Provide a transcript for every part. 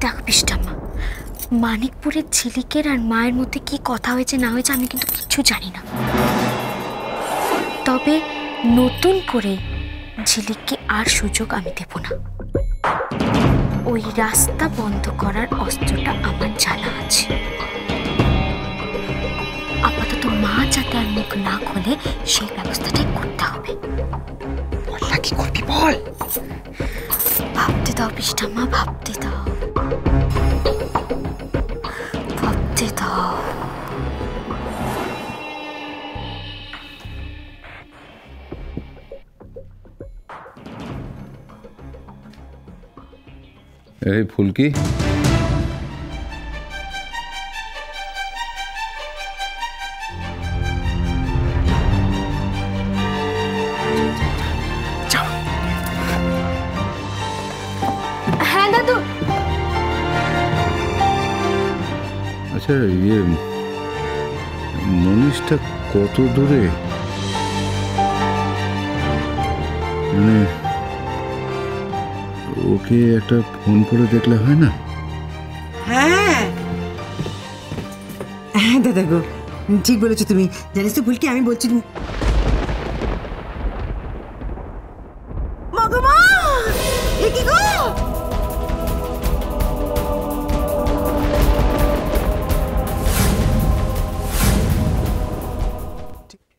দেখো পিষ্টাম্মা, মানিকপুরের ঝিলিকের আর মায়ের মধ্যে কি কথা হয়েছে না হয়েছে আমি কিন্তু কিছু জানি না। তবে নতুন করে ঝিলিককে আর সুযোগ আমি দেব না। ওই রাস্তা বন্ধ করার অস্ত্রটা আমার জানা আছে। আপাতত মা যাতে আর মুখ না খোলে সেই ব্যবস্থাটাই করতে হবে। কি করবি বল? ভাবতে দাও পিষ্টাম্মা, ভাবতে দাও, ভাবতে দাও। এই ফুলকি, হ্যাঁ দাদু। আচ্ছা মনীষটা কত দূরে? মানে ওকে একটা ফোন করে দেখলে হয় না? হ্যাঁ হ্যাঁ দাদা গো, ঠিক বলেছো তুমি। জানিস তো ফুলকি, আমি বলছি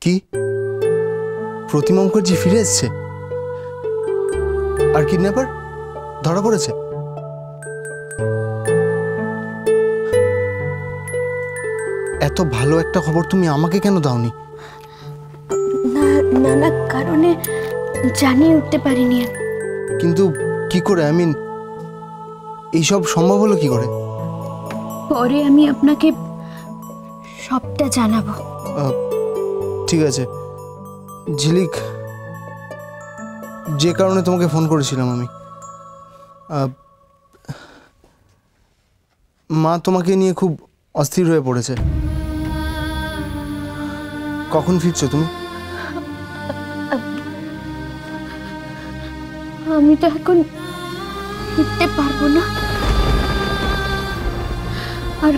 কি প্রতিমা মুখার্জি ফিরে এসছে আর কিডন্যাপার ধরা পড়েছে? এত ভালো একটা খবর তুমি আমাকে কেন দাওনি? নানা কারণে জানিয়ে উঠতে পারিনি। কিন্তু কি করে, আই মিন এইসব সম্ভব হলো কি করে? পরে আমি আপনাকে সবটা জানাবো। ঠিক আছে ঝিলিক, যে কারণে তোমাকে ফোন করেছিলাম আমি, মা তোমাকে নিয়ে খুব অস্থির হয়ে পড়েছে। কখন ফিরছো তুমি? আমি তো এখন ফিরতে পারবো না, আর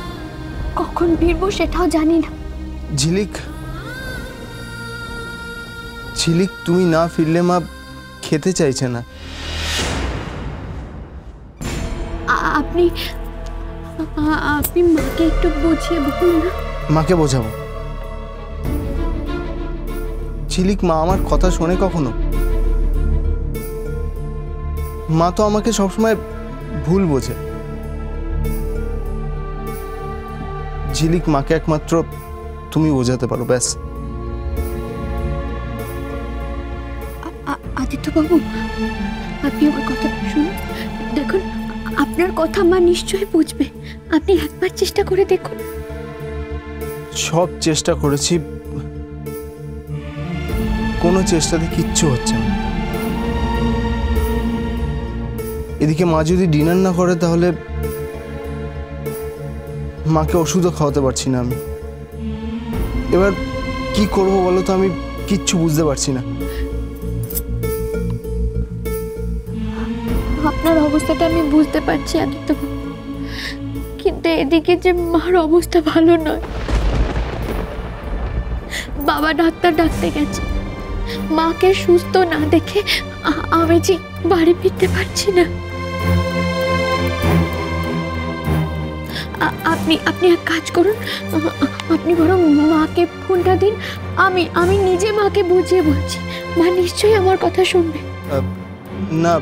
কখন ফিরবো সেটাও জানি না। ঝিলিক, ঝিলিক তুমি না ফিরলে মা খেতে চাইছে না। আপনি আপনি মাকে একটু বুঝিয়ে বলুন না। মাকে বোঝাবো? ঝিলিক, মা আমার কথা শোনে কখনো? মা তো আমাকে সবসময় ভুল বোঝে। ঝিলিক, মাকে একমাত্র তুমি বোঝাতে পারো, ব্যাস। আদিত্যবাবু, আপনি আমার কথা শুনুন। দেখুন, আপনার কথা মা নিশ্চয়ই বুঝবে। আপনি একবার চেষ্টা করে দেখুন। সব চেষ্টা করেছি, কোনো চেষ্টাতে কিচ্ছু হচ্ছে না। এদিকে মা যদি ডিনার না করে তাহলে মাকে ওষুধও খাওয়াতে পারছি না আমি। এবার কি করবো বলো তো, আমি কিচ্ছু বুঝতে পারছি না। আপনার অবস্থাটা আমি বুঝতে পারছি আদিত্যবাবু, কিন্তু এদিকে যে মার অবস্থা ভালো নয়। বাবা ডাক্তার ডাকতে গেছে, মাকে সুস্থ না দেখে আমি যে বাড়ি ফিরতে পারছি না। আপনি আপনি এক কাজ করুন, আপনি বরং মাকে ফোনটা দিন। আমি নিজে মাকে বুঝিয়ে বলছি, মা নিশ্চয়ই আমার কথা শুনবে। না,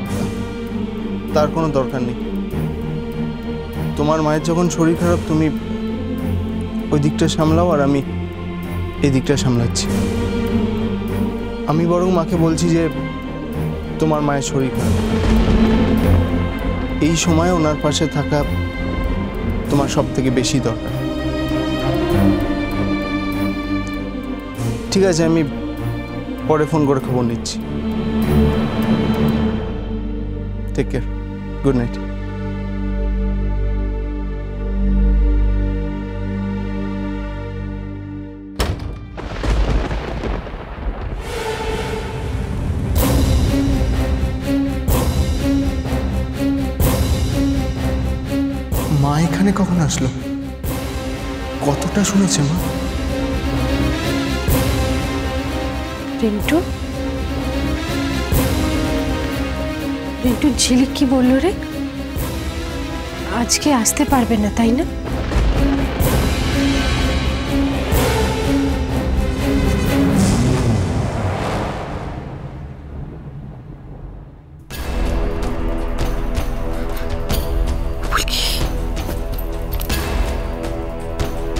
তার কোনো দরকার নেই। তোমার মায়ের যখন শরীর খারাপ, তুমি ওই দিকটা সামলাও আর আমি এই দিকটা সামলাচ্ছি। আমি বরং মাকে বলছি যে তোমার মায়ের শরীর খারাপ, এই সময় ওনার পাশে থাকা তোমার সব থেকে বেশি দরকার। ঠিক আছে, আমি পরে ফোন করে খবর নিচ্ছি। Take care, good night. মা এখানে কখন আসলো? কতটা শুনেছে মা? রিন্টু, রিন্টু ঝিলিক কি বললো রে? আজকে আসতে পারবে না তাই না?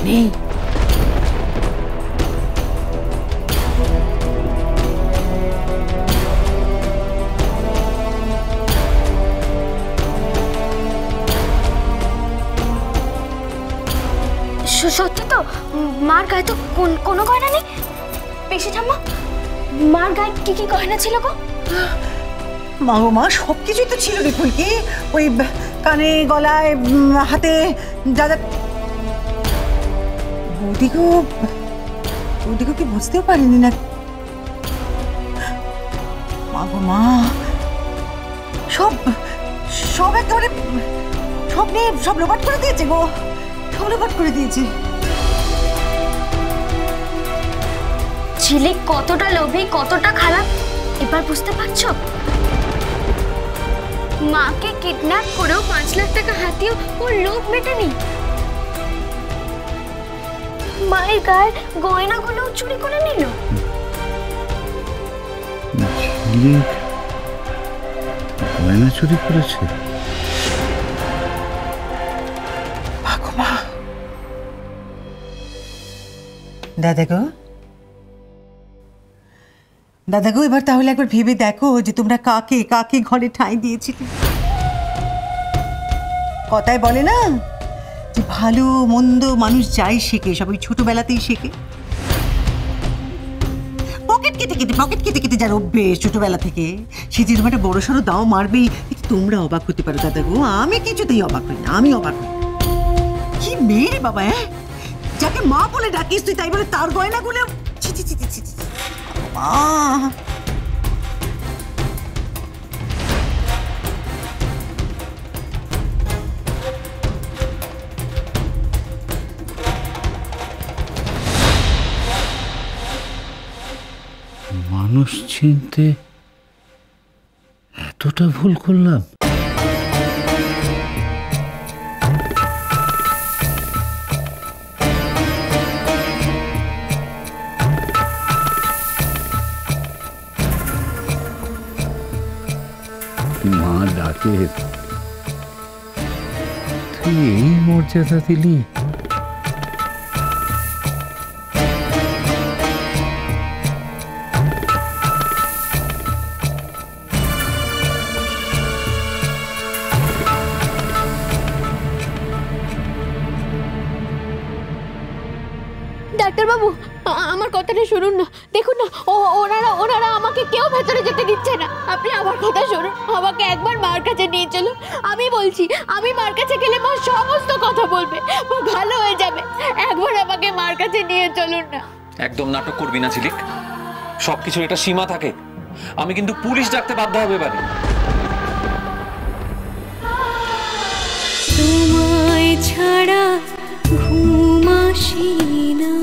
নেই। সত্যি তো? মার গায়ে তো কোনো গয়না নেই। পেশি ঠাম্মা, মার গায়ে কি কি গয়না ছিল গো? মা গো মা, সব কিছুই তো ছিল রে ফুলকি। ওই কানে, গলায়, হাতে, যা যা। বৌদিকেও কি বুঝতেও পারিনি না? মা গো মা, সব সব একেবারে সব নিয়ে সব লোপাট করে দিয়েছে গো, সব লোপাট করে দিয়েছে। ঝিলিক কতটা লোভী, কতটা খারাপ এবার বুঝতে পারছো? মাকে কিডন্যাপ করেও 5 লাখ টাকা হাতিয়েও ওর লোভ মেটেনি। মায়ের গায়ের গয়নাগুলো চুরি করে নিল। ঝিলিক গয়না চুরি করেছে? দাদা গো, এবার তাহলে একবার ভেবে দেখো যে তোমরা কাকে কাকে ঘরে ঠাঁই দিয়েছিলে। কথায় বলে না যে ভালো মন্দ মানুষ যাই শেখে, সব ওই ছোটবেলাতেই শেখে। পকেট কেটে কেটে যার অভ্যেস ছোটবেলা থেকে, সে যেরকম একটা বড় সড়ো দাও মারবেই। তোমরা অবাক হতে পারো দাদা গো, আমি কিছুতেই অবাক হই না, আমি অবাক হই। কি মেয়ে রে বাবা, যাকে মা বলে ডাকিস তুই, তাই বলে তার গয়নাগুলো। মানুষ চিনতে এতটা ভুল করলাম? মা ডাকে, তুই এই মর্যাদা দিলি? ডাক্তারবাবু, আমার কথাটা শুনুন না। দেখুন না, ওনারা আমাকে কেউ ভেতরে যেতে দিচ্ছে না। আপনি আমার কথা শুনুন, আমাকে একবার মার কাছে নিয়ে চলুন। আমি বলছি, আমি মার কাছে গেলে মা সমস্ত কথা বলবে, মা ভালো হয়ে যাবে। একবার আমাকে মার কাছে নিয়ে চলুন না। একদম নাটক করবি না ঝিলিক, সবকিছুর একটা সীমা থাকে। আমি কিন্তু পুলিশ ডাকতে বাধ্য হবে এবারে। তোমায় ছাড়া ঘুম আসে না।